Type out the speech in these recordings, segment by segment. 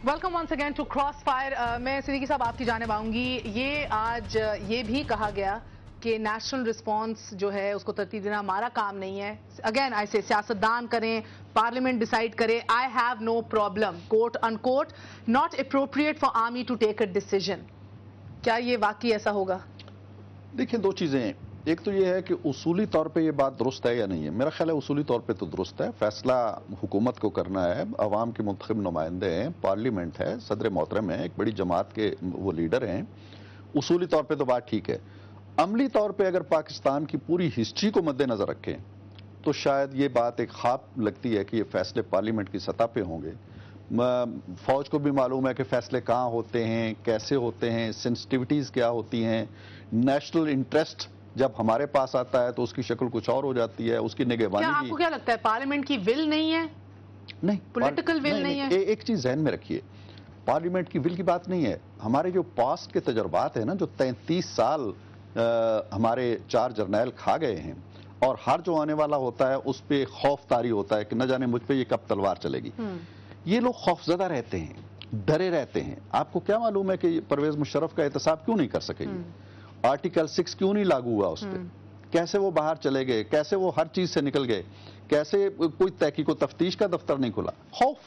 Welcome once again to crossfire. मैं सिद्दीकी साहब आपकी जानिब आऊंगी। ये आज ये भी कहा गया कि नेशनल रिस्पांस जो है उसको तरतीब देना हमारा काम नहीं है। अगेन ऐसे सियासतदान करें, पार्लियामेंट डिसाइड करे, I have no problem, quote unquote, not appropriate for army to take a decision. क्या ये वाकई ऐसा होगा? देखिए, दो चीजें हैं। एक तो ये है कि उसूली तौर पे ये बात दुरुस्त है या नहीं है। मेरा ख्याल है उसूली तौर पे तो दुरुस्त है। फैसला हुकूमत को करना है, अवाम के मुंतखब नुमाइंदे हैं, पार्लियामेंट है, सदर मोहतरम है, एक बड़ी जमात के वो लीडर हैं। उसूली तौर पे तो बात ठीक है। अमली तौर पे अगर पाकिस्तान की पूरी हिस्ट्री को मद्देनजर रखें तो शायद ये बात एक ख्वाब लगती है कि ये फैसले पार्लियामेंट की सतह पे होंगे। फौज को भी मालूम है कि फैसले कहाँ होते हैं, कैसे होते हैं, सेंसिटिविटीज़ क्या होती हैं। नेशनल इंटरेस्ट जब हमारे पास आता है तो उसकी शक्ल कुछ और हो जाती है, उसकी निगहबानी। आपको क्या लगता है पार्लियामेंट की विल नहीं है? नहीं, पॉलिटिकल विल नहीं है। एक चीज ज़हन में रखिए, पार्लियामेंट की विल की बात नहीं है। हमारे जो पास्ट के तजर्बात है ना, जो 33 साल हमारे 4 जर्नैल खा गए हैं, और हर जो आने वाला होता है उस पर खौफ तारी होता है कि न जाने मुझ पर ये कब तलवार चलेगी। ये लोग खौफजदा रहते हैं, डरे रहते हैं। आपको क्या मालूम है कि परवेज मुशर्रफ का एहतसाब क्यों नहीं कर सके? आर्टिकल 6 क्यों नहीं लागू हुआ उस पर? कैसे वो बाहर चले गए? कैसे वो हर चीज से निकल गए? कैसे कोई तहकीक व तफ्तीश का दफ्तर नहीं खुला? खौफ,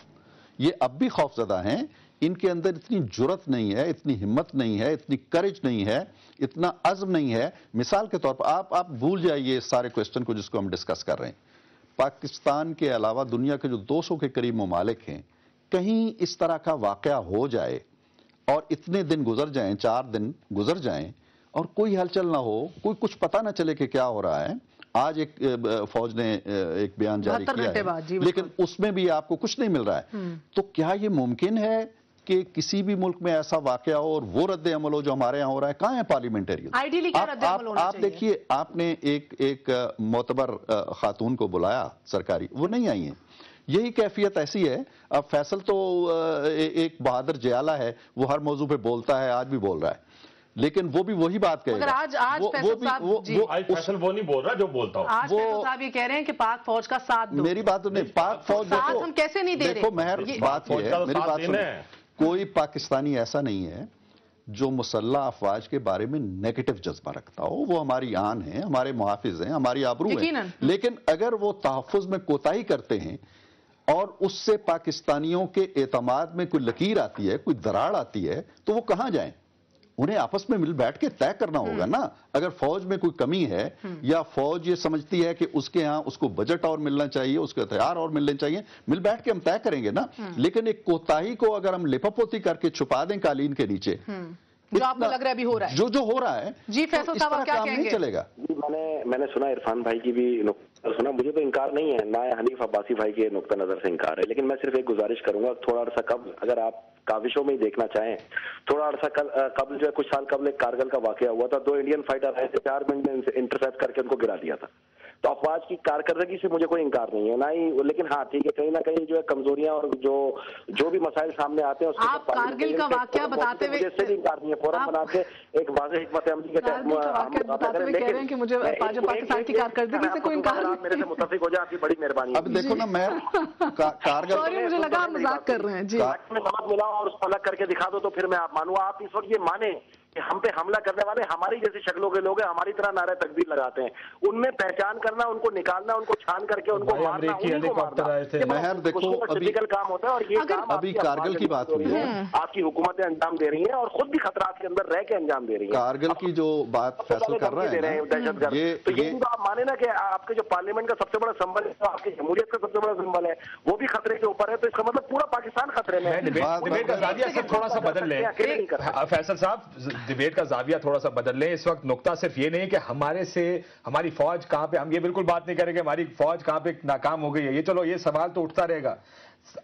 ये अब भी खौफजदा हैं। इनके अंदर इतनी जुर्रत नहीं है, इतनी हिम्मत नहीं है, इतनी करेज नहीं है, इतना अज़्म नहीं है। मिसाल के तौर पर आप भूल जाइए इस सारे क्वेश्चन को जिसको हम डिस्कस कर रहे हैं। पाकिस्तान के अलावा दुनिया के जो 200 के करीब ममालिक हैं, कहीं इस तरह का वाकया हो जाए और इतने दिन गुजर जाएं, 4 दिन गुजर जाएं और कोई हलचल ना हो, कोई कुछ पता ना चले कि क्या हो रहा है। आज एक फौज ने एक बयान जारी किया है, लेकिन उसमें भी आपको कुछ नहीं मिल रहा है। तो क्या ये मुमकिन है कि किसी भी मुल्क में ऐसा वाकया हो और वो रद्द अमल हो जो हमारे यहाँ हो रहा है? कहाँ है पार्लियामेंटेरियन? आइडियली क्या रद्द अमल होना चाहिए? आप देखिए, आपने एक मोतबर खातून को बुलाया सरकारी, वो नहीं आई है। यही कैफियत ऐसी है। अब फैसल तो एक बहादुर जयाला है, वो हर मौजू पे बोलता है, आज भी बोल रहा है, लेकिन वो भी वही बात कहेगा। आज फैसल वो नहीं बोल रहा जो बोलता हूं। आज फैसल साहब ये कह रहे हैं कि पाक फौज का साथ दो। मेरी बात नहीं, पाक फौज साथ हम कैसे नहीं दे रहे? देखो मेहर, बात ये है, मेरी बात सुनो, कोई पाकिस्तानी ऐसा नहीं है जो मुसल्लह अफवाज के बारे में नेगेटिव जज्बा रखता हो। वो हमारी आन है, हमारे मुहाफिज हैं, हमारी आबरू है। लेकिन अगर वो तहफ़्फ़ुज़ में कोताही करते हैं और उससे पाकिस्तानियों के एतमाद में कोई लकीर आती है, कोई दरार आती है, तो वो कहां जाएं? उन्हें आपस में मिल बैठ के तय करना होगा ना। अगर फौज में कोई कमी है या फौज ये समझती है कि उसके यहाँ उसको बजट और मिलना चाहिए, उसके हथियार और मिलने चाहिए, मिल बैठ के हम तय करेंगे ना। लेकिन एक कोताही को अगर हम लिपापोती करके छुपा दें कालीन के नीचे, जो आपको लग रहा है अभी हो रहा है, जो हो रहा है, जी फैसल साहब आप क्या कहेंगे? नहीं चलेगा। मैंने सुना इरफान भाई की भी सुना, मुझे तो इनकार नहीं है, ना हनीफ अब्बासी भाई के नुक्ता नजर से इनकार है। लेकिन मैं सिर्फ एक गुजारिश करूंगा, थोड़ा अरसा कब, अगर आप काविशों में ही देखना चाहें, थोड़ा अरसा कबल जो है, कुछ साल कबल एक कारगिल का वाकया हुआ था। 2 इंडियन फाइटर आए थे, 4 मिनट में इंटरसेप्ट करके उनको गिरा दिया था। तो अफवाज की कारकर्दगी से मुझे कोई इंकार नहीं है, ना ही, लेकिन हाँ ठीक है, कहीं ना कहीं जो है कमजोरियां और जो भी मसाइल सामने आते हैं, आप कारगिल का वाकया बताते हुए इससे भी इंकार नहीं है। फोरम बना के एक वाज़ेह हिकमत अमली के तहत बताते हुए कह रहे हैं कि मुझे पाकिस्तान की कारकर्दगी से कोई इंकार नहीं। मेरे से मुत्तफिक हो जाए, आपकी बड़ी मेहरबानी। अब देखो ना, मैं कारगिल, मुझे लगा आप मजाक कर रहे हैं जी। में नमक मिलाओ और उसको अलग करके दिखा दो तो फिर मैं आप मानूंगा। आप इस वक्त ये माने कि हम पे हमला करने वाले हमारी जैसी शक्लों के लोग हैं, हमारी तरह नारे तकबीर लगाते हैं, उनमें पहचान करना, उनको निकालना, उनको छान करके उनको मारना, महर देखो, अभी काम होता है। और ये काम अभी कारगिल की बात हुई है, आपकी हुकूमतें अंजाम दे रही हैं और खुद भी खतरात के अंदर रह के अंजाम दे रही है। कारगिल की जो बात फैसल कर रहे हैं दहशतगर्द, तो ये आप माने ना कि आपके जो पार्लियामेंट का सबसे बड़ा संबल है, आपकी जमहूरियत का सबसे बड़ा संबल है, वो भी खतरे के ऊपर है। तो इसका मतलब पूरा पाकिस्तान खतरे में है। डिबेट का जाविया थोड़ा सा बदल लें फैसल साहब, डिबेट का जाविया थोड़ा सा बदल लें। इस वक्त नुक्ता सिर्फ ये नहीं कि हमारी फौज कहां पे, हम ये बिल्कुल बात नहीं करेंगे हमारी फौज कहां पे नाकाम हो गई है, ये चलो ये सवाल तो उठता रहेगा।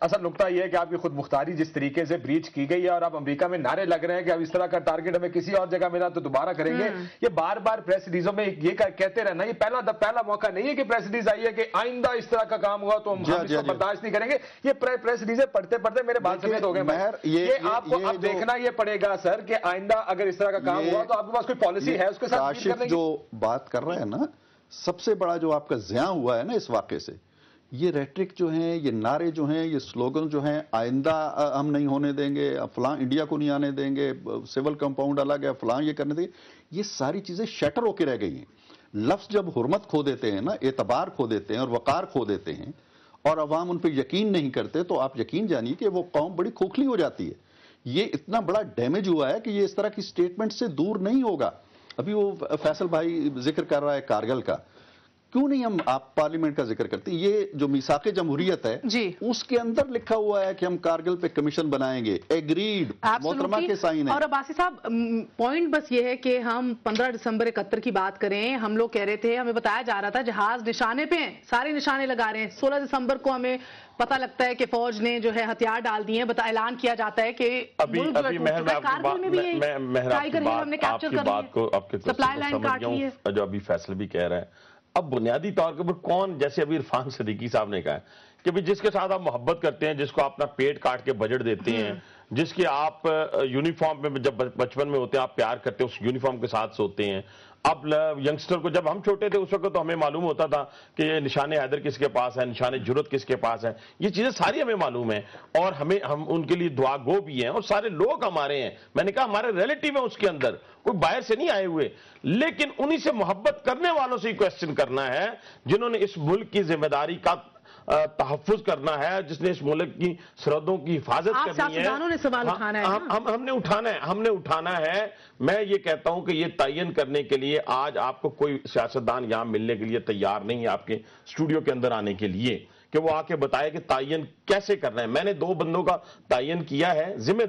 असल नुकता यह है कि आपकी खुद मुख्तारी जिस तरीके से ब्रीच की गई है और अब अमेरिका में नारे लग रहे हैं कि अब इस तरह का टारगेट हमें किसी और जगह मिला तो दोबारा करेंगे। ये बार बार प्रेस रिलीजों में ये कहते रहना, ये पहला मौका नहीं है कि प्रेस रिलीज आई है कि आइंदा इस तरह का काम हुआ तो हम इसको बर्दाश्त नहीं करेंगे। ये प्रेस रिलीजें पढ़ते पढ़ते मेरे बात समेत हो गए। ये आपको अब देखना ये पड़ेगा सर कि आइंदा अगर इस तरह का काम हुआ तो आपके पास कोई पॉलिसी है उसके साथ। जो बात कर रहे हैं ना, सबसे बड़ा जो आपका ज़िया हुआ है ना इस वाक़े से, یہ ریٹرک جو ہیں، یہ نعرے جو ہیں، یہ سلوگن جو ہیں، آئندہ ہم نہیں ہونے دیں گے، فلاں انڈیا کو نہیں آنے دیں گے، سول کمپاؤنڈ الگ ہے، فلاں یہ کرنے دیں گے، یہ ساری چیزیں شٹر ہو کے رہ گئی ہیں. لفظ جب حرمت کھو دیتے ہیں نا، اعتبار کھو دیتے ہیں اور وقار کھو دیتے ہیں اور عوام ان پہ یقین نہیں کرتے، تو آپ یقین جانیے کہ وہ قوم بڑی کھوکھلی ہو جاتی ہے. یہ اتنا بڑا ڈیمیج ہوا ہے کہ یہ اس طرح کی سٹیٹمنٹ سے دور نہیں ہوگا. ابھی وہ فیصل بھائی ذکر کر رہا ہے کارگل کا، کیوں نہیں ہم آپ پارلیمنٹ کا ذکر کرتے ہیں؟ یہ جو میثاق جمہوریت ہے جی، اس کے اندر لکھا ہوا ہے کہ ہم کارگل پہ کمیشن بنائیں گے، ایگریڈ، محترمہ کے سائن ہے. اور عباسی صاحب، پوائنٹ بس یہ ہے کہ ہم 15 دسمبر 71 کی بات کریں، ہم لوگ کہہ رہے تھے، ہمیں بتایا جا رہا تھا جہاز نشانے پہ ہیں، سارے نشانے لگا رہے ہیں. 16 دسمبر کو ہمیں پتہ لگتا ہے کہ فوج نے جو ہے ہتھیار ڈال دیے ہیں، اعلان کیا جاتا ہے کہ ملک جو ہے کارگل میں بھی ٹائیگر ہل ہم نے کیپچر کر لیا، سپلائی لائن کاٹ لی ہے. جو ابھی فیصل بھی کہہ رہے ہیں، اب بنیادی طور کے اوپر کون، جیسے ابھی عرفان صدیقی صاحب نے کہا ہے کہ جس کے ساتھ آپ محبت کرتے ہیں، جس کو آپ اپنا پیٹ کاٹ کے بجٹ دیتے ہیں، جس کے آپ یونیفارم میں جب بچپن میں ہوتے ہیں آپ پیار کرتے ہیں، اس یونیفارم کے ساتھ سوتے ہیں. اب ینگسٹر کو، جب ہم چھوٹے تھے اس وقت تو ہمیں معلوم ہوتا تھا کہ یہ نشان حیدر کس کے پاس ہے، نشان جرت کس کے پاس ہے، یہ چیزیں ساری ہمیں معلوم ہیں اور ہم ان کے لیے دعا گو بھی ہیں اور سارے لوگ ہمارے ہیں. میں نے کہا ہمارے ریلیٹیو ہیں اس کے اندر، کوئی باہر سے نہیں آئے ہوئے، لیکن انہی سے محبت کرنے والوں سے ہی کویسچن کرنا ہے جنہوں نے اس ملک کی ذمہ داری کا تحفظ کرنا ہے، جس نے اس ملک کی سرحدوں کی حفاظت کرنی ہے. ہم نے اٹھانا ہے. میں یہ کہتا ہوں کہ یہ تعین کرنے کے لیے آج آپ کو کوئی سیاستدان یہاں ملنے کے لیے تیار نہیں ہے آپ کے اسٹوڈیو کے اندر آنے کے لیے کہ وہ آ کے بتائے کہ تعین کیسے کرنا ہے. میں نے 2 بندوں کا تعین کیا ہے، ذمہ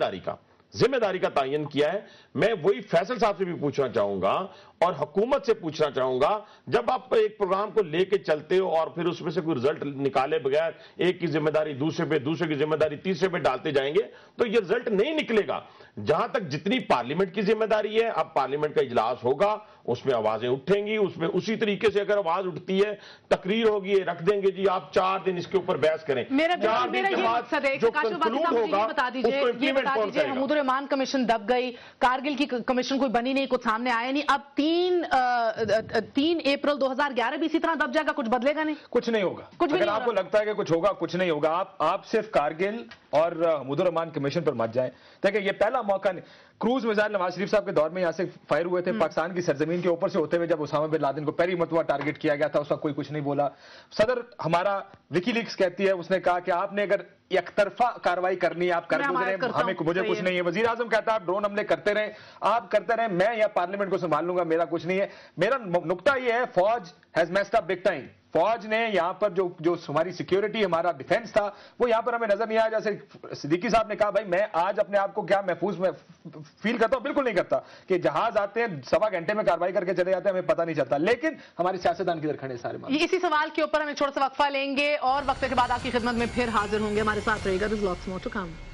داری کا تعین کیا ہے. میں وہی فیصل صاحب سے بھی پوچھنا چاہوں گا اور حکومت سے پوچھنا چاہوں گا، جب آپ ایک پروگرام کو لے کے چلتے ہو اور پھر اس میں سے کوئی رزلٹ نکالے بغیر ایک کی ذمہ داری دوسرے پہ، دوسرے کی ذمہ داری تیسرے پہ ڈالتے جائیں گے تو یہ رزلٹ نہیں نکلے گا. جہاں تک جتنی پارلیمنٹ کی ذمہ داری ہے، اب پارلیمنٹ کا اجلاس ہوگا، اس میں آوازیں اٹھیں گی، اس میں اسی طریقے سے اگر آواز اٹھتی ہے، تقریر ہوگی، رکھ دیں گے جی آپ 4 دن اس کے اوپر بحث کریں. 4 دن کے بعد جو کنکلوڈ ہوگا اس کو امپلیمنٹ کون کرے گا؟ حمود الرحمان کمیشن دب گئی، کارگل کی کمیشن کوئی بنی نہیں، کچھ سامنے آیا نہیں. اب 3 اپریل 2011 بھی اسی طرح دب جائے گا، کچھ بدلے گا نہیں؟ کچھ نہیں ہوگا. اگر آپ کو لگتا ہے کہ کچھ ہوگا، کچھ نہیں ہوگا. آپ صرف کارگل اور حمود الرحمان کمیشن پر مت جائیں. دیکھیں یہ پہلا موقع نہیں. کروز میزائل نواز شریف صاحب کے دور میں یہاں سے فائر ہوئے تھے پاکستان کی سرزمین کے اوپر سے ہوتے ہوئے، جب اسامہ بن لادن کو پہلی مرتبہ ٹارگٹ کیا گیا تھا اس وقت کوئی کچھ نہیں بولا. صدر ہمارا وکی لیکس کہتی ہے، اس نے کہا کہ آپ نے اگر یک طرفہ کاروائی کرنی ہے آپ کر گزرے، مجھے کچھ نہیں ہے. وزیر اعظم کہتا ہے آپ ڈرون حملے کرتے رہیں، آپ کرتے رہیں، میں یا پارلیمنٹ کو سنبھال لوں گا، میرا کچھ نہیں ہے. میرا نقطہ یہ ہے فوج has messed up big time. فوج نے یہاں پر جو ہماری سیکیورٹی، ہمارا ڈیفنس تھا، وہ یہاں پر ہمیں نظر نہیں آیا. جیسے صدیقی صاحب نے کہا بھائی میں آج اپنے آپ کو کیا محفوظ میں فیل کرتا ہوں، بالکل نہیں کرتا کہ جہاز آتے ہیں 1.25 گھنٹے میں کارروائی کر کے چلے جاتے ہیں، ہمیں پتہ نہیں چلتا. لیکن ہماری سیاستدان کدھر کھڑے سارے معاملے. اسی سوال کے اوپر ہمیں چھوٹا سا وقفہ لیں گے اور وقفے کے بعد آپ کی خدمت میں پھر حاضر ہوں گے. ہمارے ساتھ رہے گا. There's lots more to come.